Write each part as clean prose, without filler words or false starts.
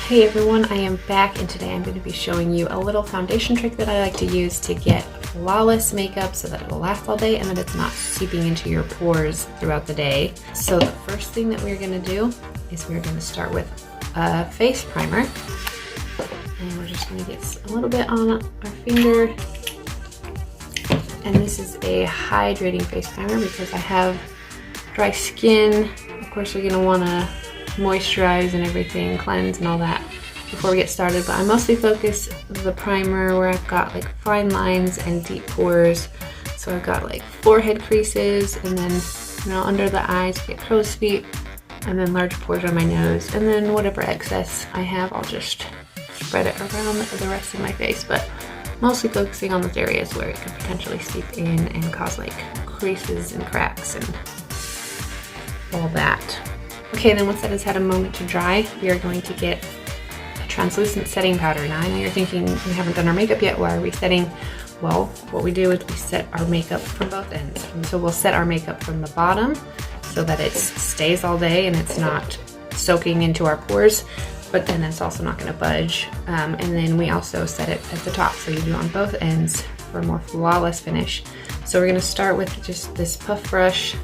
Hey everyone, I am back and today I'm going to be showing you a little foundation trick that I like to use to get flawless makeup so that it will last all day and that it's not seeping into your pores throughout the day. So the first thing that we're going to do is we're going to start with a face primer. And we're just going to get a little bit on our finger. And this is a hydrating face primer because I have dry skin. Of course, we're going to want to moisturize and everything, cleanse and all that before we get started, but I mostly focus the primer where I've got like fine lines and deep pores. So I've got like forehead creases and then under the eyes, get crow's feet, and then large pores on my nose, and then whatever excess I have, I'll just spread it around the rest of my face, but mostly focusing on those areas where it could potentially seep in and cause like creases and cracks and all that. Okay, then once that has had a moment to dry, we are going to get a translucent setting powder. Now I know you're thinking we haven't done our makeup yet, why are we setting? Well, what we do is we set our makeup from both ends. And so we'll set our makeup from the bottom so that it stays all day and it's not soaking into our pores, but then it's also not gonna budge. And then we also set it at the top, so you do on both ends for a more flawless finish. So we're gonna start with just this puff brush,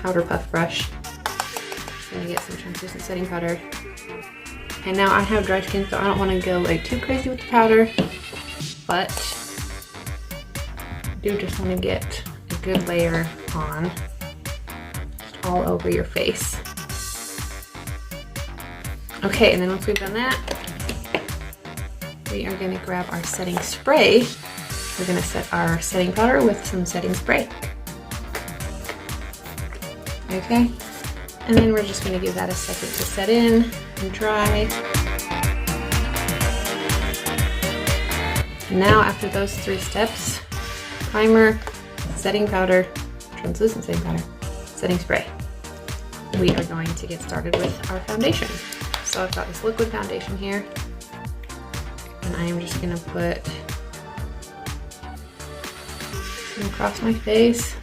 powder puff brush. I'm gonna get some translucent setting powder. And now I have dry skin, so I don't want to go like too crazy with the powder, but I do just want to get a good layer on just all over your face. Okay, and then once we've done that, we are going to grab our setting spray. We're going to set our setting powder with some setting spray. Okay. And then we're just going to give that a second to set in and dry. Now after those three steps, primer, setting powder, translucent setting powder, setting spray, we are going to get started with our foundation. So I've got this liquid foundation here, and I am just going to put some across my face.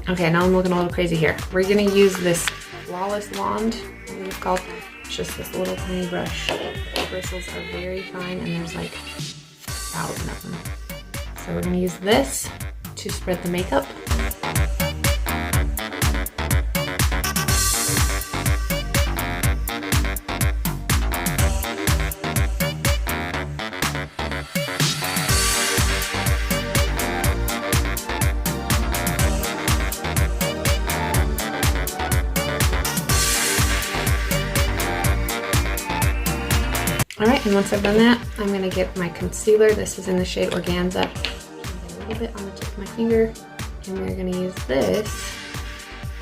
Okay, now I'm looking a little crazy here. We're gonna use this Flawless wand, what it's called. It's just this little tiny brush. The bristles are very fine and there's like 1,000 of them. So we're gonna use this to spread the makeup. Alright, and once I've done that, I'm going to get my concealer. This is in the shade Organza. A little bit on the tip of my finger, and we're going to use this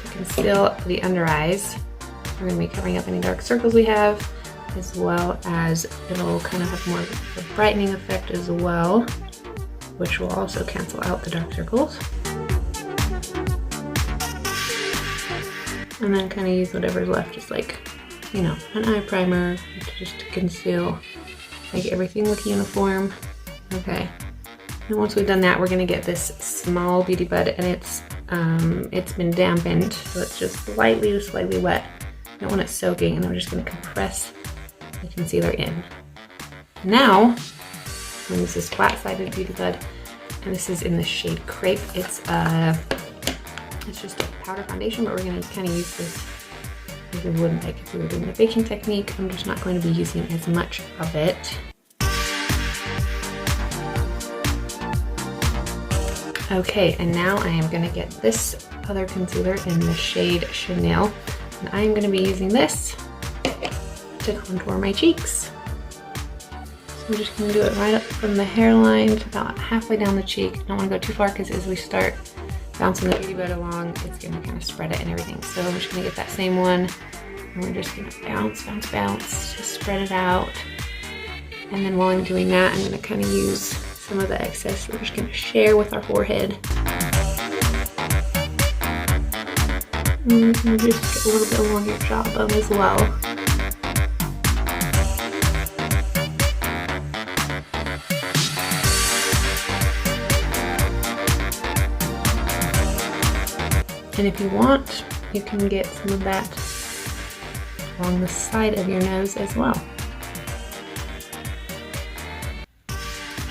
to conceal the under eyes. We're going to be covering up any dark circles we have, as well as it'll kind of have more of a brightening effect as well, which will also cancel out the dark circles. And then kind of use whatever's left, just like, you know, an eye primer just to conceal, make everything look uniform. Okay, and once we've done that, we're gonna get this small beauty bud, and it's been dampened, so it's just slightly wet. I don't want it soaking, and then we're just gonna compress the concealer in. Now, I'm gonna use this flat-sided beauty bud, and this is in the shade Crepe. It's just a powder foundation, but we're gonna kind of use this as we wouldn't like if we were doing the baking technique. I'm just not going to be using as much of it. Okay, and now I am going to get this other concealer in the shade Chanel, and I am going to be using this to contour my cheeks. So I'm just going to do it right up from the hairline to about halfway down the cheek. I don't want to go too far because as we start bouncing the beauty bud along, it's gonna kind of spread it and everything. So I'm just gonna get that same one, and we're just gonna bounce, just spread it out. And then while I'm doing that, I'm gonna kind of use some of the excess. We're just gonna share with our forehead. And just get a little bit along your jawbone as well. And if you want, you can get some of that along the side of your nose as well.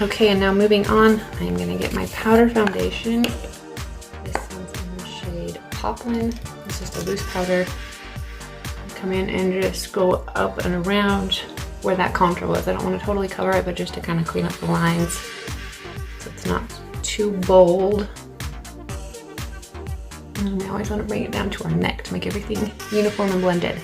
Okay, and now moving on, I'm gonna get my powder foundation. This one's in the shade Poplin. It's just a loose powder. Come in and just go up and around where that contour was. I don't want to totally cover it, but just to kind of clean up the lines so it's not too bold. And we always want to bring it down to our neck to make everything uniform and blended.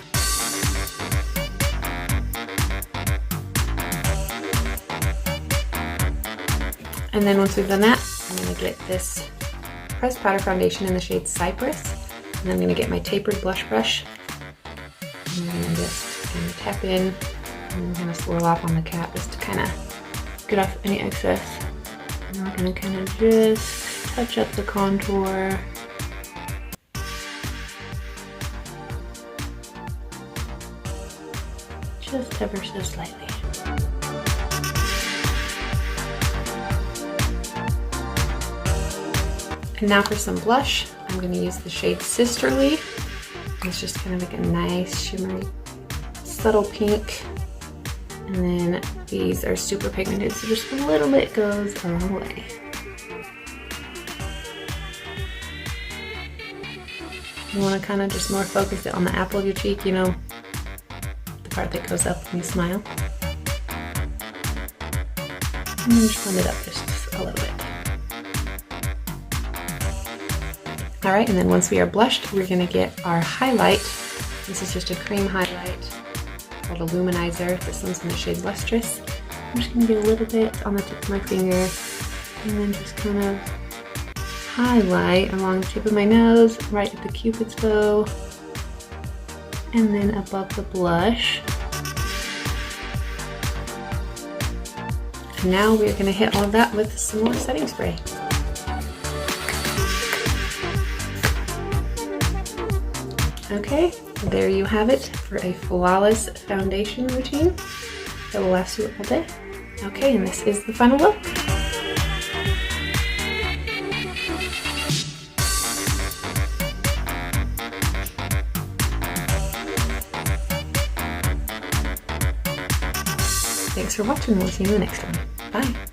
And then once we've done that, I'm going to get this pressed powder foundation in the shade Cypress. And I'm going to get my tapered blush brush. And I'm going to just kind of tap in and kind of swirl off on the cap just to kind of get off any excess. And we're going to kind of just touch up the contour. Just ever so slightly. And now for some blush, I'm going to use the shade Sisterly. It's just kind of like a nice shimmery, subtle pink. And then these are super pigmented, so just a little bit goes a long way. You want to kind of just more focus it on the apple of your cheek, you know, the part that goes up when you smile. And then just blend it up just a little bit. All right, and then once we are blushed, we're gonna get our highlight. This is just a cream highlight called a Luminizer. This one's in the shade Lustrous. I'm just gonna do a little bit on the tip of my finger and then just kind of highlight along the tip of my nose, right at the Cupid's bow, and then above the blush. And now we're gonna hit all of that with some more setting spray. Okay, there you have it for a flawless foundation routine that will last you all day. Okay, and this is the final look. Thanks for watching, we'll see you in the next one. Bye.